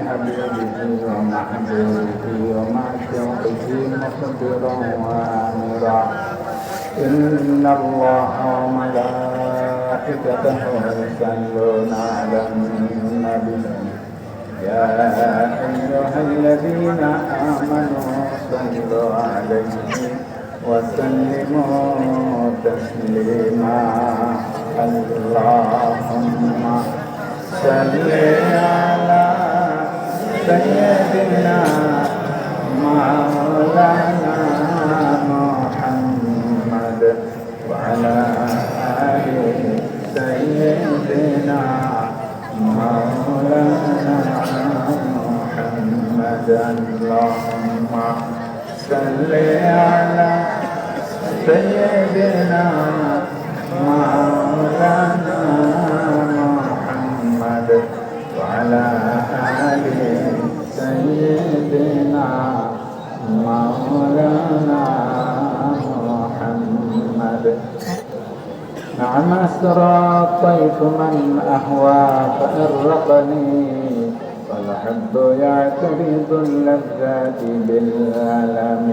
حبيبه ومحبوبه ومعشوقه مخبرا وآمرا إن الله وملائكته يصلون على النبي يا أيها الذين آمنوا صلوا عليه وسلموا تسليما اللهم صل على سيدنا مولانا محمد وعلى آل سيدنا مولانا محمد اللهم صل على سيدنا مولانا محمد وعلى آل سيدنا مولانا محمد نعم أسرى الطيف من أهوى فأرقني والحب يعترض اللذات بالألم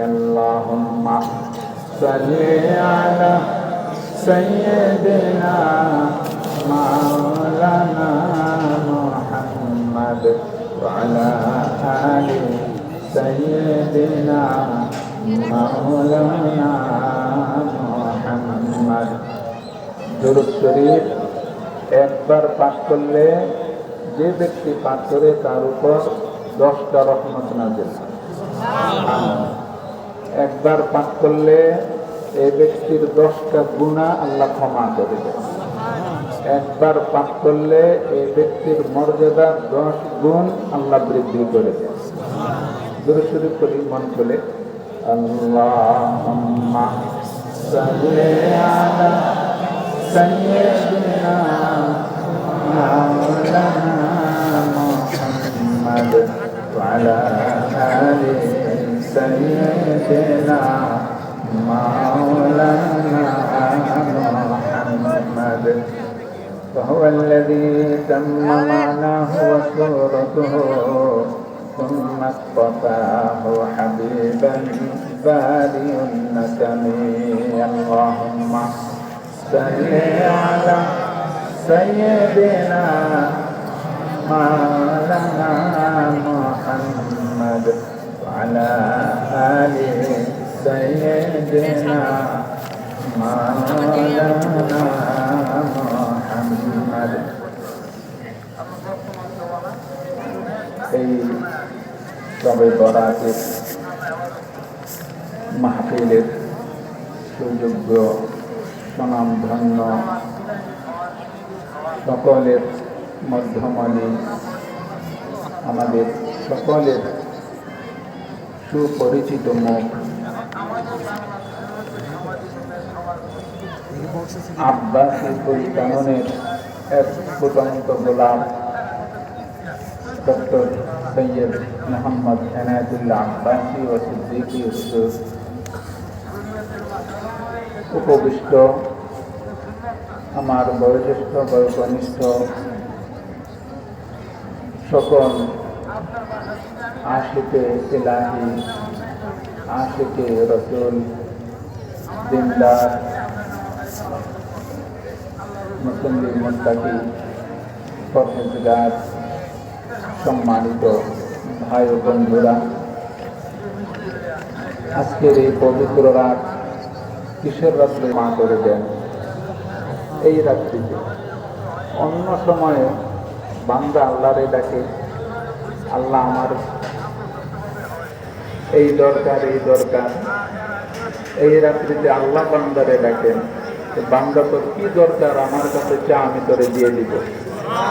اللهم صل على سيدنا مولانا محمد وعلى آل سيدنا مولانا محمد দুরূদ শরীফ একবার পাঠ করলে যে ব্যক্তি পাঠ করে তার উপর 10টা রহমত নাযিল হয়। একবার পাঠ করলে এই ব্যক্তির 10টা গুনাহ আল্লাহ ক্ষমা করে দেন। একবার পাঠ করলে এই ব্যক্তির মর্যাদা 10 গুণ আল্লাহ বৃদ্ধি করে দেন। দুরূদ শরীফ পড়ি মন খুলে আল্লাহুম্মা সাল্লি আলা সাইয়্যিদিনা مولانا محمد وعلى آل سيدنا مولانا محمد وهو الذي تم معناه وصورته ثم اصطفاه حبيبا بارئ النسم اللهم صل على سيدنا مولانا محمد وعلى آل سيدنا مولانا محمد এই তবে বরাতের মাহফিলের সুযোগ্য সুনামধন্য সকলের মধ্যমণি আমাদের সকলের সুপরিচিত মুখ আব্বাসী পরিচালনের এক ফুটন্ত গোলাম ডক্টর সৈয়দ মোহাম্মদ এনায়েতুল্লাহ আব্বাসী ও সিদ্দিকী হুজুর উপবিষ্ট আমার বয়োজ্যেষ্ঠ বয়োকনিষ্ঠ সকল আশিকে ইলাহি আশিকে রসুল দিনদার মুসলিম মুত্তাকি পরহেজগার সম্মানিত ভাই ও বন্ধুরা, আজকের এই পবিত্র রাত কিসের রাত্রে মা করে দেন। এই রাত্রিতে অন্য সময়ে বান্দা আল্লাহরে ডাকে, আল্লাহ আমার এই দরকার এই দরকার। এই রাত্রিতে আল্লাহ বান্দারে ডাকেন, বান্দা তোর কি দরকার আমার কাছে চা, আমি তোরে দিয়ে দিব।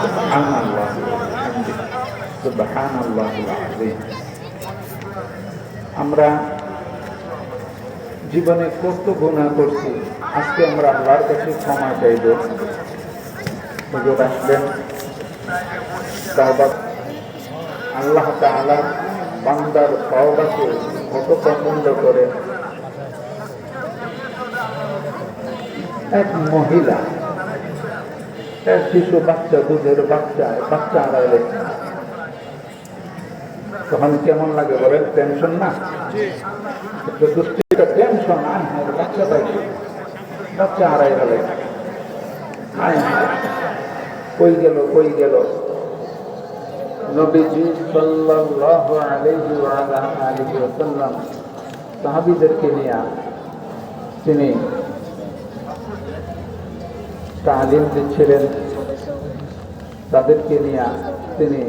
সুবহানাল্লাহ সুবহানাল্লাহুল আযীম। আমরা জীবনে কত গুনাহ করছি, আজকে আমরা আল্লাহর কাছে ক্ষমা চাইব। হুজুর আসবেন, তাওবা আল্লাহ তাআলা বান্দার তওবাকে কত পছন্দ করে। এক মহিলা, এক শিশু বাচ্চা, দুধের বাচ্চা হারাইলে তখন কেমন লাগে বলেন? টেনশন না? দুষ্টিটা টেনশন। বাচ্চা হারাই গেল, কই গেল কই গেল। নবীজি সাল্লাল্লাহু আলাইহি ওয়া আলা আলিহি ওয়াসাল্লাম সাহাবীদেরকে নিয়ে তিনি তালিম দিচ্ছিলেন, তাদেরকে নিয়ে তিনি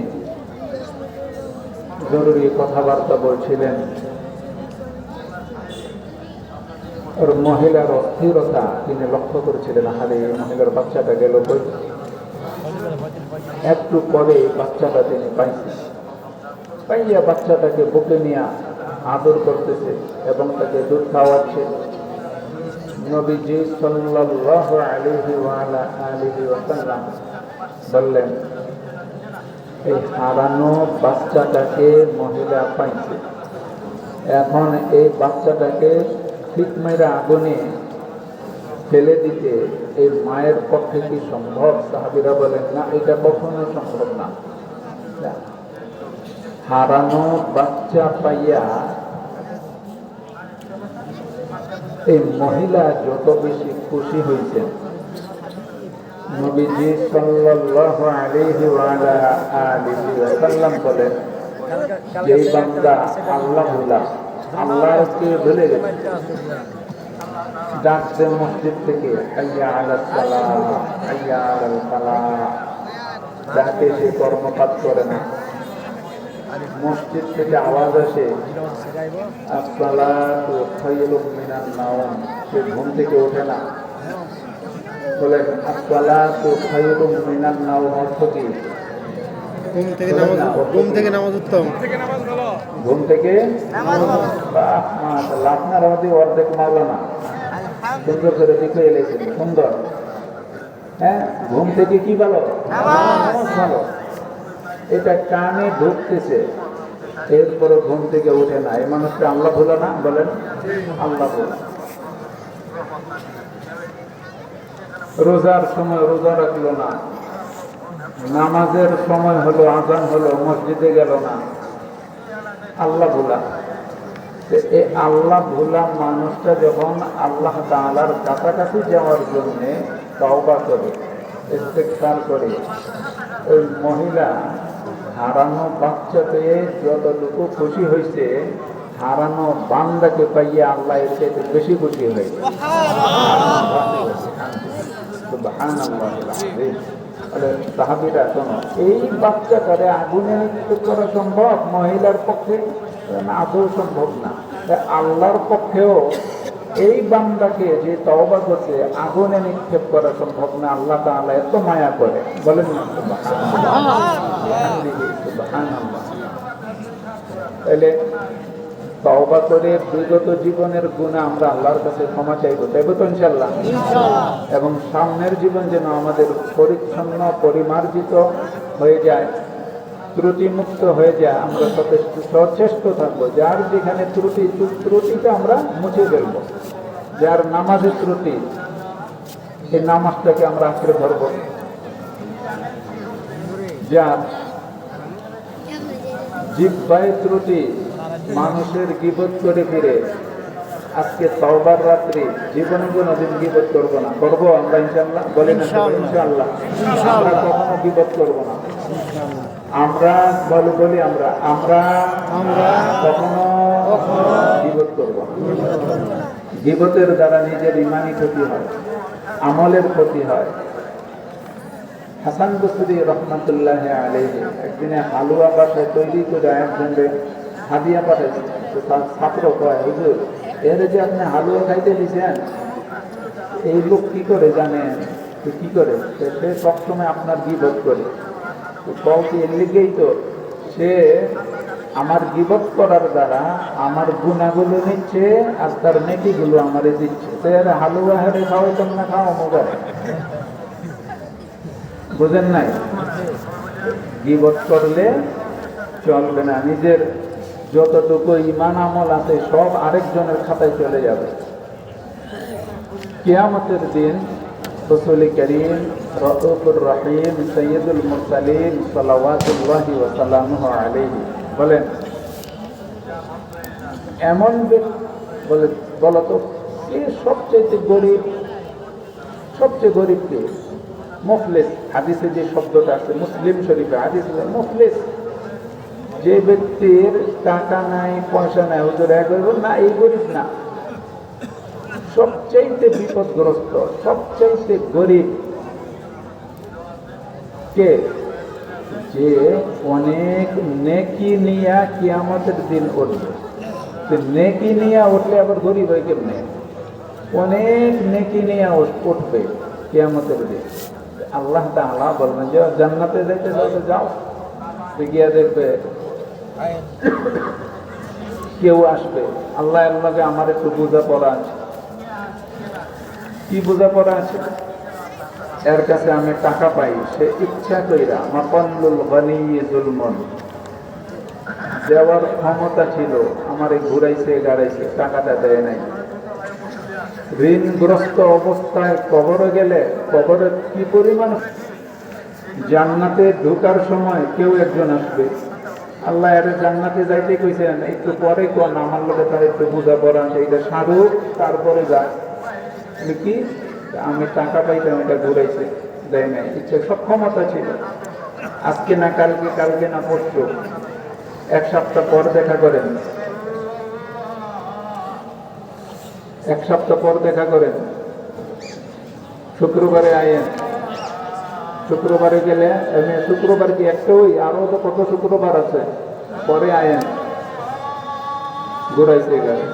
জরুরি কথাবার্তা বলছিলেন। ওর মহিলার অস্থিরতা তিনি লক্ষ্য করেছিলেন। আরে মহিলার বাচ্চাটা গেল কই। একটু পরে বাচ্চাটা তিনি পাইয়া বাচ্চাটাকে বুকে নিয়ে আদর করতেছে এবং তাকে দুধ খাওয়াচ্ছে। নবীজি সাল্লাল্লাহু আলাইহি ওয়া আলা আলিহি ওয়াসাল্লাম বললেন, এই হারানো বাচ্চাটাকে মহিলা পাইছে, এখন এই বাচ্চাটাকে ঠিক মেরে আগুনে ফেলে দিতে এই মায়ের পক্ষে কি সম্ভব? সাহাবীরা বলেন, না, এটা কখনো সম্ভব না। হারানো বাচ্চা পাইয়া এই মহিলা যত বেশি খুশি হয়েছেন, নবীজি সাল্লাল্লাহু আলাইহি ওয়া আলা আলিহি ওয়াসাল্লাম বলেন, যেই বান্দা আল্লাহ ভোলা, আল্লাহকে ভুলে গেছে, ডাকছে মসজিদ থেকে, হাইয়া আলাস সালাহ, হাইয়া আলাল ফালাহ, ডাকে সে কর্মকাজ করে না। মসজিদ থেকে আওয়াজ আসে, আসসালাতু খায়রুম মিনান নাওম, সে ঘুম থেকে ওঠে না। বলেন, আসসালাতু খায়রুম মিনান নাওম অর্থ কি? ঘুম থেকে নামাজ উত্তম। ঘুম থেকে আপনার আমাদের অর্ধেক মাওলানা সুন্দর করে লিখে এলেছেন, সুন্দর। হ্যাঁ, ঘুম থেকে কি ভালো? ভালো। এটা কানে ঢুকতেছে, এরপরে ঘুম থেকে উঠে না। এই মানুষটা আল্লাহ ভোলা না? বলেন, আল্লাহ ভোলা। রোজার সময় রোজা রাখলো না, নামাজের সময় হলো, আজান হলো, মসজিদে গেল না, আল্লাহ ভোলা। এই আল্লাহ ভোলা মানুষটা যখন আল্লাহ তাআলার কাছাকাছি যাওয়ার জন্য তওবা করে, ইস্তিগফার করে, ওই মহিলা হারানো বাচ্চা পেয়ে যতটুকু খুশি হয়েছে, হারানো বান্দাকে পাইয়া আল্লাহ এর চাইতে বেশি খুশি হয়েছে। সাহাবীরা, শোনো, এই বাচ্চাটারে আগুনে নিক্ষেপ করা সম্ভব মহিলার পক্ষে? আদৌ সম্ভব না। আল্লাহর পক্ষেও এই বান্দাকে যে তওবা করছে আগুনে নিক্ষেপ করা সম্ভব না। আল্লাহ তাআলা এত মায়া করে, বলেন না সুবহানাল্লাহ। তাহলে তওবা করে বিগত জীবনের গুনাহ আমরা আল্লাহর কাছে ক্ষমা চাইবো, চাইবো তো ইনশাআল্লাহ। এবং সামনের জীবন যেন আমাদের পরিচ্ছন্ন পরিমার্জিত হয়ে যায়, ত্রুটিমুক্ত হয়ে যায়। আমরা সচেষ্ট থাকবো, যার যেখানে ত্রুটিটা আমরা মুছে ফেলবো। যার নামাজের ত্রুটি, এই নামাজটাকে আমরা আঁকড়ে ধরবো। যার জিহ্বায় ত্রুটি, মানুষের গীবত করে ফিরে, আজকে তওবার রাত্রি, জীবনে কোনোদিন গীবত করবো না। করবো আমরা ইনশাআল্লাহ? বলেন ইনশাআল্লাহ। আমরা কখনো গীবত করবো না। আমরা বলি আমরা কখনো গীবত করবো না। গীবতের দ্বারা নিজের ইমানি ক্ষতি হয়, আমলের ক্ষতি হয়। হাসান বসরি রহমাতুল্লাহ আলাইহি একদিনে হালুয়া বাসায় তৈরি করে একজনকে হাদিয়া পাঠাইছে। ছাত্র কয়, হুজুর, এর যে আপনি হালুয়া খাইতে দিয়েছেন, এই লোক কি করে জানেন? কি করে? সে সবসময় আপনার গীবত করে। বলছি, এর লিগেই তো সে আমার গীবত করার দ্বারা আমার গুনাহগুলো নিচ্ছে আর তার নেকিগুলো আমারে দিচ্ছে। সে হালুয়া হেরে খাওয়াইতাম না, খাওয়া মোবাইল। বুঝেন নাই? গীবত করলে চলবে না। নিজের যতটুকু ঈমান আমল আছে সব আরেকজনের খাতায় চলে যাবে। কিয়ামতের দিন রাসূল করিম রাউফুর রহিম সাইয়্যিদুল মুরসালিন সাল্লাল্লাহু আলাইহি ওয়া সাল্লাম বলেন, এমন বলে বলো তো, কে সবচেয়ে গরিব? সবচেয়ে গরিব কে? মুফলিস। হাদিসে যে শব্দটা আছে, মুসলিম শরীফে হাদিস, মুফলিস যে ব্যক্তির টাকা নাই, পয়সা নাই, হুজুর এক না, এই গরিব না। সবচাইতে বিপদগ্রস্ত, সবচাইতে গরিব কে? যে অনেক নেকি নিয়া কিয়ামতের দিন উঠবে। নেকি নিয়া উঠলে আবার গরিব হয় কেমনে? অনেক নেকি নিয়া উঠবে কিয়ামতের দিন। আল্লাহ তাআলা বলবেন যে জান্নাতে যাইতে যাবে, যাও। গিয়া দেখবে কেউ আসবে, আল্লাহ আল্লাহকে আমার একটু বোঝাপড়া আছে। কি বোঝাপড়া আছে? এর কাছে আমি টাকা পাই, সে ইচ্ছা কইরা মাকাল্লুল গনি যুলমুন, দেওয়ার ক্ষমতা ছিল, আমারে ঘুরাইছে গাড়াইছে, টাকাটা দেয় নাই। ঋণগ্রস্ত অবস্থায় কবরে গেলে, কবরে কি পরিমাণ। জান্নাতে ঢোকার সময় কেউ একজন আসবে, আল্লাহ এর জান্নাতে যাইতে কইছেন, একটু পরে কোন আমার লোকে তার একটু বোঝাপড়া আছে, এটা সাধুক, তারপরে যা। কি? আমি টাকা পাইতাম, এটা ঘুরাইছে, দেয় নাই। ইচ্ছে সব ক্ষমতা ছিল, আজকে না কালকে, কালকে না পরশু, এক সপ্তাহ পর দেখা করেন, এক সপ্তাহ পর দেখা করেন, শুক্রবারে আয়েন। শুক্রবারে গেলে, শুক্রবার কি একটা, ওই আরো তো কত শুক্রবার আছে, পরে আয়েন, ঘুরাইছে গেলে।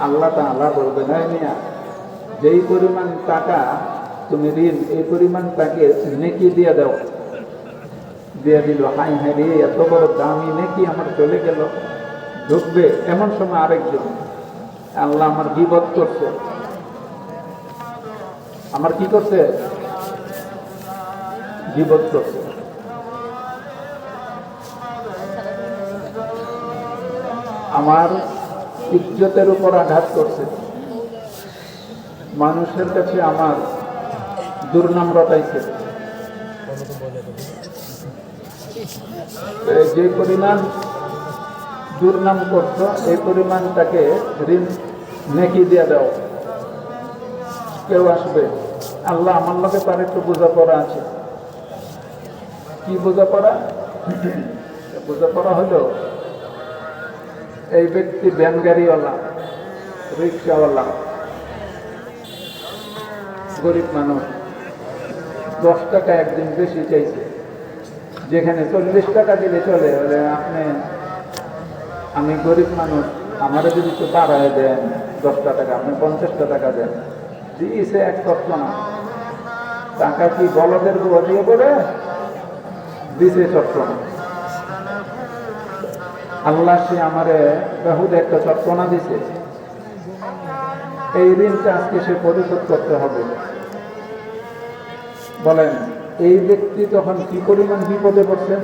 আল্লাহ তাআলা বলবে, না মিয়া, যেই পরিমাণ টাকা তুমি ঋণ, এই পরিমাণ তাকে নেকি দিয়ে দাও। দিয়ে দিল, হাই হাই রে, এত বড় দামি নেকি আমার চলে গেল। ঢুকবে, এমন সময় আরেকজন, আল্লাহ আমার গীবত করছে। আমার কি করছে? গীবত করছে। আমার ইজ্জতের উপর আঘাত করছে, মানুষের কাছে আমার দুর্নাম রটাইছে। যে পরিমাণ দুর্নাম করছো, এই পরিমাণ তাকে ঋণ নেকি দিয়ে দাও। কেউ আসবে, আল্লাহ আমার লোকে তার একটু বোঝাপড়া আছে। কি বোঝাপড়া? বোঝাপড়া হলো, এই ব্যক্তি ভ্যান গাড়িওয়ালা, রিক্সাওয়ালা, গরিব মানুষ, 10 টাকা একদিন বেশি চাইছে, যেখানে 40 টাকা দিলে চলে। বলে, আমি গরিব মানুষ, আমারে যদি একটু বাড়ায় দেন 10 টাকা, আপনি 50 টাকা দেন। দিয়েছে এক তত্ত্ব না, টাকা কি বলদের গোয়া দিয়ে বলে দিছে তত্ত্ব না। আল্লাহ সে আমারে বেহুদ একটা চট্টনা দিছে, এই ঋণটা আজকে সে পরিশোধ করতে হবে। বলেন, এই ব্যক্তি তখন কি পরিমাণ বিপদে পড়ছেন?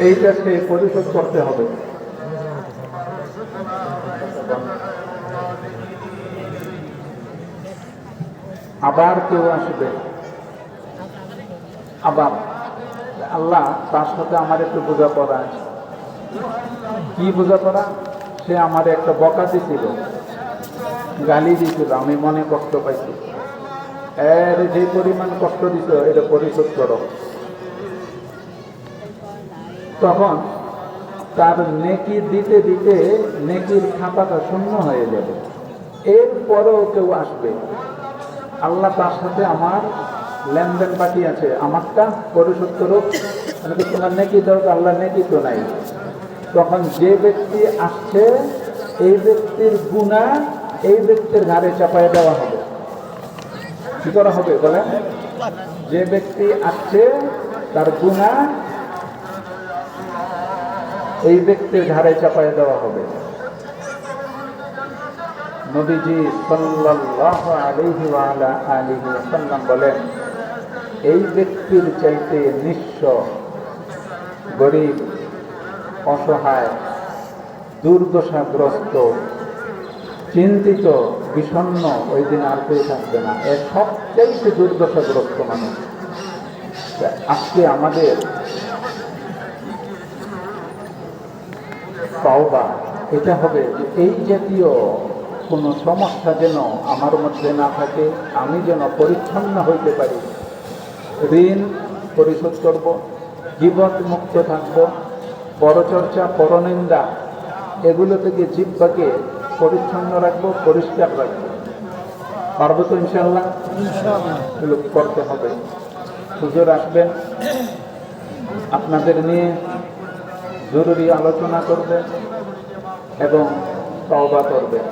এইটা সে পরিশোধ করতে হবে। আবার কেউ আসবে, আবার আল্লাহ তার সাথে আমার একটু বোঝাপড়া আছে। কি বোঝাপড়া? সে আমার একটা বকা দিছিল, গালি দিছিল, আমি মনে কষ্ট পাইছি। এর যে পরিমাণ কষ্ট দিছ, এটা পরিশোধ করো। তখন তার নেকি দিতে দিতে নেকির খাতাটা শূন্য হয়ে যাবে। এরপরেও কেউ আসবে, আল্লাহ তার সাথে আমার লেনদেন বাকি আছে, আমারটা পরিশোধ করো, তোমার নেকি দরকার, আল্লাহ নেকি তো নাই। তখন যে ব্যক্তি আসছে, এই ব্যক্তির গুনাহ এই ব্যক্তির ঘাড়ে চাপায় দেওয়া হবে। কি করা হবে বলেন? যে ব্যক্তি আসছে, তার গুনাহ এই ব্যক্তির ঘাড়ে চাপায় দেওয়া হবে। নবীজি সাল্লাল্লাহু আলাইহি ওয়া আলা আলিহি ওয়াসাল্লাম বলেন, এই ব্যক্তির চাইতে নিঃস্ব, গরিব, অসহায়, দুর্দশাগ্রস্ত, চিন্তিত, বিষণ্ণ ওই দিন আর কেউ থাকবে না। এর সবচাইতে দুর্দশাগ্রস্ত মানুষ। আজকে আমাদের তওবা এটা হবে যে এই জাতীয় কোনো সমস্যা যেন আমার মধ্যে না থাকে, আমি যেন পরিচ্ছন্ন হইতে পারি, ঋণ পরিশোধ করব, গীবত মুক্ত থাকব, পরচর্চা পরনিন্দা এগুলো থেকে জিহ্বাকে পরিচ্ছন্ন রাখবো, পরিষ্কার রাখবো। পারবো তো ইনশাআল্লাহ? এগুলো করতে হবে। হুজুর আসবেন, আপনাদের নিয়ে জরুরি আলোচনা করবেন এবং তওবা করবেন।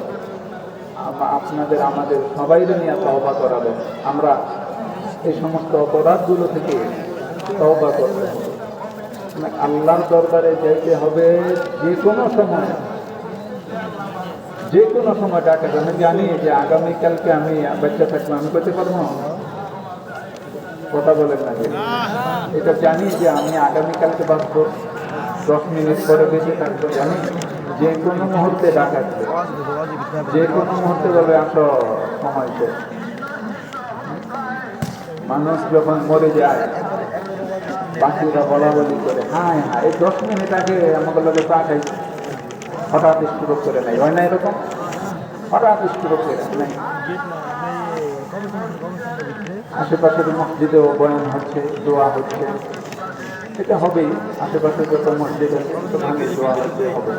আপনাদের আমাদের সবাইকে নিয়ে তওবা করাবেন। আমরা এই সমস্ত অপরাধগুলো থেকে তওবা করব। আল্লাহর দরবারে যাইতে হবে যে কোনো সময়, যে কোনো সময় ডাকা। আমি জানি যে আগামীকালকে আমি বাচ্চা থাকবো, আমি করতে পারবো না, কথা বলেন না, এটা জানি যে আমি আগামীকালকে বাঁচবো, 10 মিনিট পরে বেঁচে থাকবো, জানি যে কোনো মুহূর্তে ডাকাচ্ছে, যে কোনো মুহূর্তে বলবে আসো সময় শেষ। মানুষ যখন মরে যায় বাকিরা বলা বলি করে, হ্যাঁ হ্যাঁ এই 10 মিনিট আগে আমাকে লোকে চা খাইছে, হঠাৎ স্ট্রোক করে নাই, হয় না এরকম? হঠাৎ স্ট্রোক করে নাই। আশেপাশের মসজিদেও বয়ান হচ্ছে, দোয়া হচ্ছে, এটা হবেই। আশেপাশে যত মসজিদ আছে সেখানে দোয়া হচ্ছে, হবে।